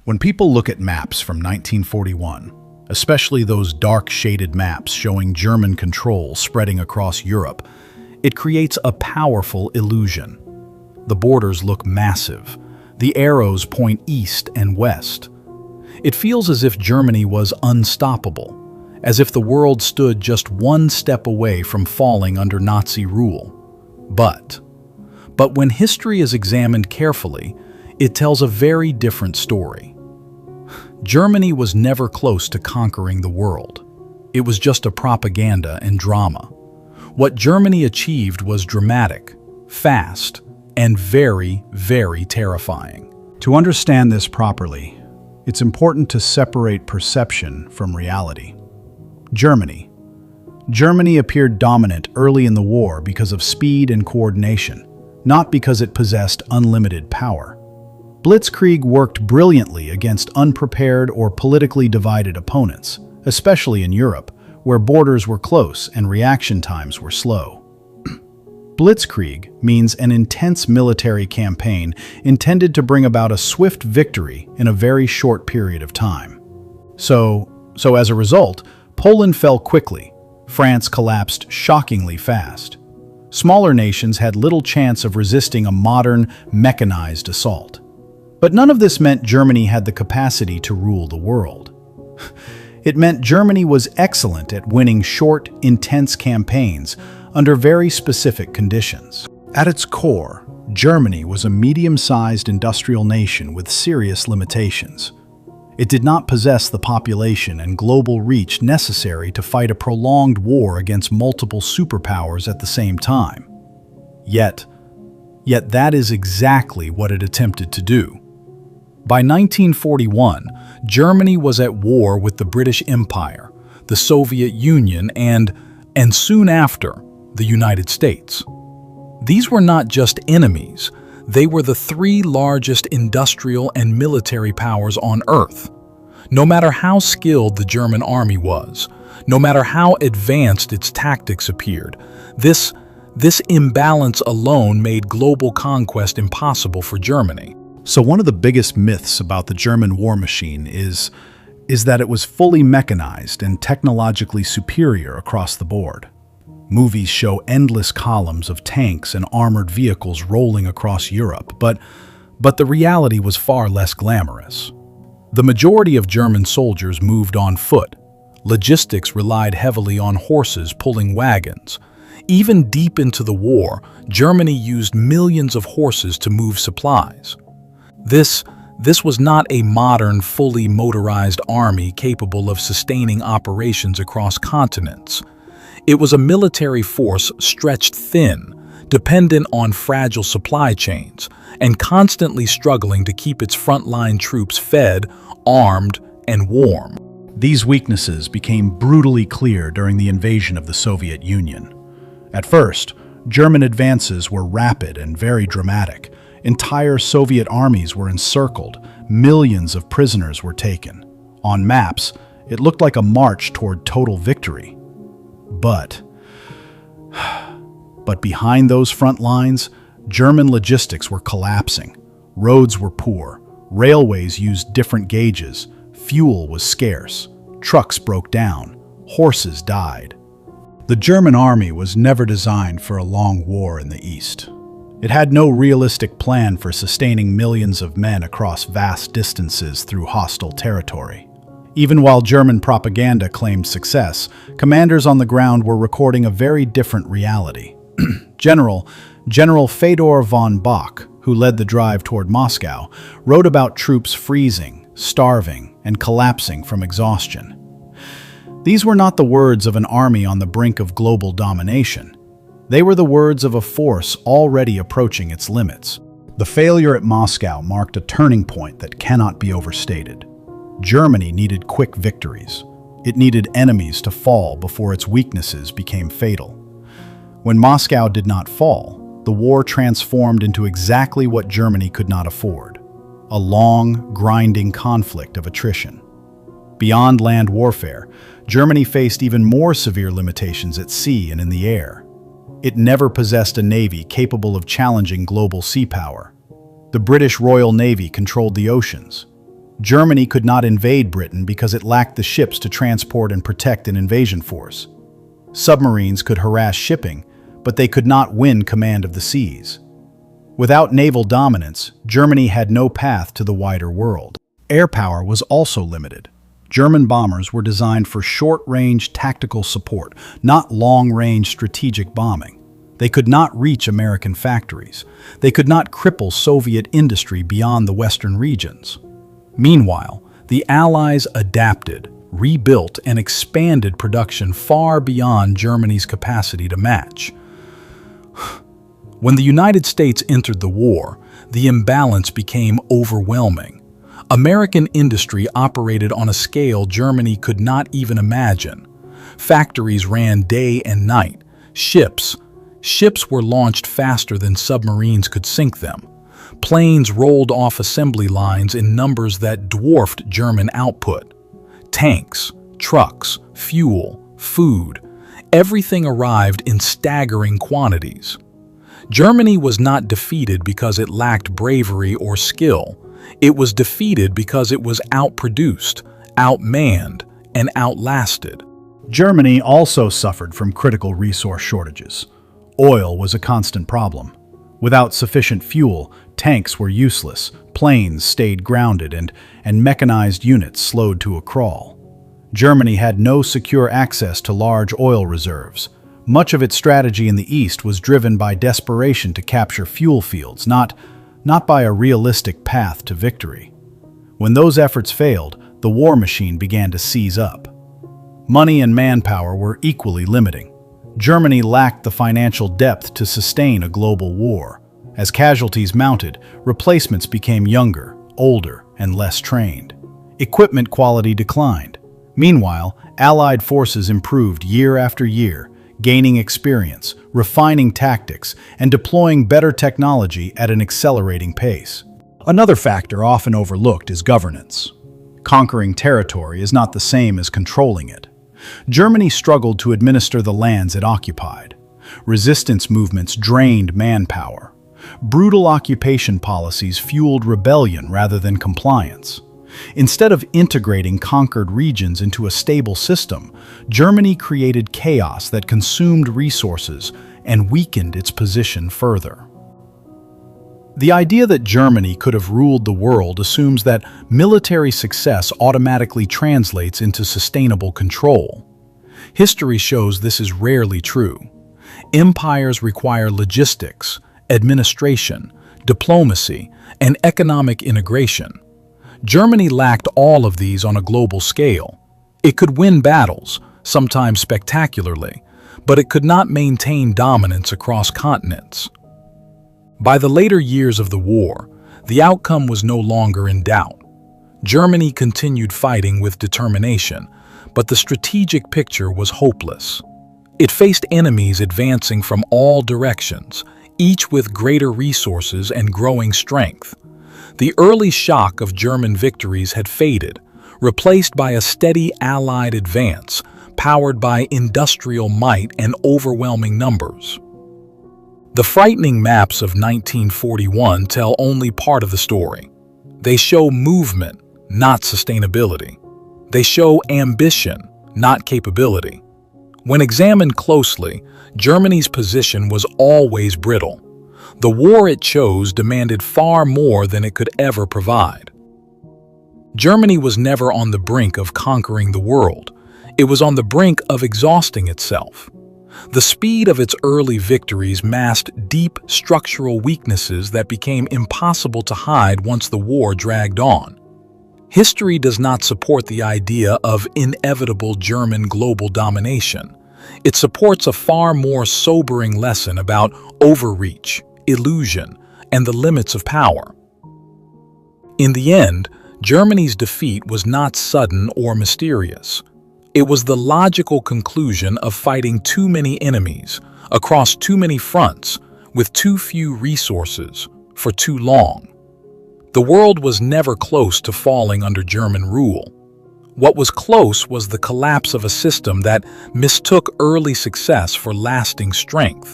When people look at maps from 1941, especially those dark shaded maps showing German control spreading across Europe, it creates a powerful illusion. The borders look massive. The arrows point east and west. It feels as if Germany was unstoppable, as if the world stood just one step away from falling under Nazi rule. But when history is examined carefully, it tells a very different story. Germany was never close to conquering the world. It was just a propaganda and drama. What Germany achieved was dramatic, fast, and very, very terrifying. To understand this properly, it's important to separate perception from reality. Germany appeared dominant early in the war because of speed and coordination, not because it possessed unlimited power. Blitzkrieg worked brilliantly against unprepared or politically divided opponents, especially in Europe, where borders were close and reaction times were slow. Blitzkrieg means an intense military campaign intended to bring about a swift victory in a very short period of time. So as a result, Poland fell quickly. France collapsed shockingly fast. Smaller nations had little chance of resisting a modern, mechanized assault. But none of this meant Germany had the capacity to rule the world. It meant Germany was excellent at winning short, intense campaigns under very specific conditions. At its core, Germany was a medium-sized industrial nation with serious limitations. It did not possess the population and global reach necessary to fight a prolonged war against multiple superpowers at the same time. Yet that is exactly what it attempted to do. By 1941, Germany was at war with the British Empire, the Soviet Union, and soon after, the United States. These were not just enemies, they were the three largest industrial and military powers on Earth. No matter how skilled the German army was, no matter how advanced its tactics appeared, this imbalance alone made global conquest impossible for Germany. So one of the biggest myths about the German war machine is that it was fully mechanized and technologically superior across the board. Movies show endless columns of tanks and armored vehicles rolling across Europe, but the reality was far less glamorous. The majority of German soldiers moved on foot. Logistics relied heavily on horses pulling wagons. Even deep into the war, Germany used millions of horses to move supplies. This was not a modern, fully motorized army capable of sustaining operations across continents. It was a military force stretched thin, dependent on fragile supply chains, and constantly struggling to keep its frontline troops fed, armed, and warm. These weaknesses became brutally clear during the invasion of the Soviet Union. At first, German advances were rapid and very dramatic. Entire Soviet armies were encircled, millions of prisoners were taken. On maps, it looked like a march toward total victory. But behind those front lines, German logistics were collapsing. Roads were poor, railways used different gauges, fuel was scarce, trucks broke down, horses died. The German army was never designed for a long war in the East. It had no realistic plan for sustaining millions of men across vast distances through hostile territory. Even while German propaganda claimed success, commanders on the ground were recording a very different reality. General Fedor von Bock, who led the drive toward Moscow, wrote about troops freezing, starving, and collapsing from exhaustion. These were not the words of an army on the brink of global domination. They were the words of a force already approaching its limits. The failure at Moscow marked a turning point that cannot be overstated. Germany needed quick victories. It needed enemies to fall before its weaknesses became fatal. When Moscow did not fall, the war transformed into exactly what Germany could not afford: a long, grinding conflict of attrition. Beyond land warfare, Germany faced even more severe limitations at sea and in the air. It never possessed a navy capable of challenging global sea power. The British Royal Navy controlled the oceans. Germany could not invade Britain because it lacked the ships to transport and protect an invasion force. Submarines could harass shipping, but they could not win command of the seas. Without naval dominance, Germany had no path to the wider world. Air power was also limited. German bombers were designed for short-range tactical support, not long-range strategic bombing. They could not reach American factories. They could not cripple Soviet industry beyond the western regions. Meanwhile, the Allies adapted, rebuilt, and expanded production far beyond Germany's capacity to match. When the United States entered the war, the imbalance became overwhelming. American industry operated on a scale Germany could not even imagine. Factories ran day and night. Ships were launched faster than submarines could sink them. Planes rolled off assembly lines in numbers that dwarfed German output. Tanks, trucks, fuel, food, everything arrived in staggering quantities. Germany was not defeated because it lacked bravery or skill. It was defeated because it was outproduced, outmanned, and outlasted. Germany also suffered from critical resource shortages. Oil was a constant problem. Without sufficient fuel, tanks were useless, planes stayed grounded, and mechanized units slowed to a crawl. Germany had no secure access to large oil reserves. Much of its strategy in the East was driven by desperation to capture fuel fields, not by a realistic path to victory. When those efforts failed, the war machine began to seize up. Money and manpower were equally limiting. Germany lacked the financial depth to sustain a global war. As casualties mounted, replacements became younger, older, and less trained. Equipment quality declined. Meanwhile, Allied forces improved year after year, gaining experience, refining tactics, and deploying better technology at an accelerating pace. Another factor often overlooked is governance. Conquering territory is not the same as controlling it. Germany struggled to administer the lands it occupied. Resistance movements drained manpower. Brutal occupation policies fueled rebellion rather than compliance. Instead of integrating conquered regions into a stable system, Germany created chaos that consumed resources and weakened its position further. The idea that Germany could have ruled the world assumes that military success automatically translates into sustainable control. History shows this is rarely true. Empires require logistics, administration, diplomacy, and economic integration. Germany lacked all of these on a global scale. It could win battles, sometimes spectacularly, but it could not maintain dominance across continents. By the later years of the war, the outcome was no longer in doubt. Germany continued fighting with determination, but the strategic picture was hopeless. It faced enemies advancing from all directions, each with greater resources and growing strength. The early shock of German victories had faded, replaced by a steady Allied advance, powered by industrial might and overwhelming numbers. The frightening maps of 1941 tell only part of the story. They show movement, not sustainability. They show ambition, not capability. When examined closely, Germany's position was always brittle. The war it chose demanded far more than it could ever provide. Germany was never on the brink of conquering the world. It was on the brink of exhausting itself. The speed of its early victories masked deep structural weaknesses that became impossible to hide once the war dragged on. History does not support the idea of inevitable German global domination. It supports a far more sobering lesson about overreach, illusion, and the limits of power. In the end, Germany's defeat was not sudden or mysterious. It was the logical conclusion of fighting too many enemies, across too many fronts, with too few resources, for too long. The world was never close to falling under German rule. What was close was the collapse of a system that mistook early success for lasting strength.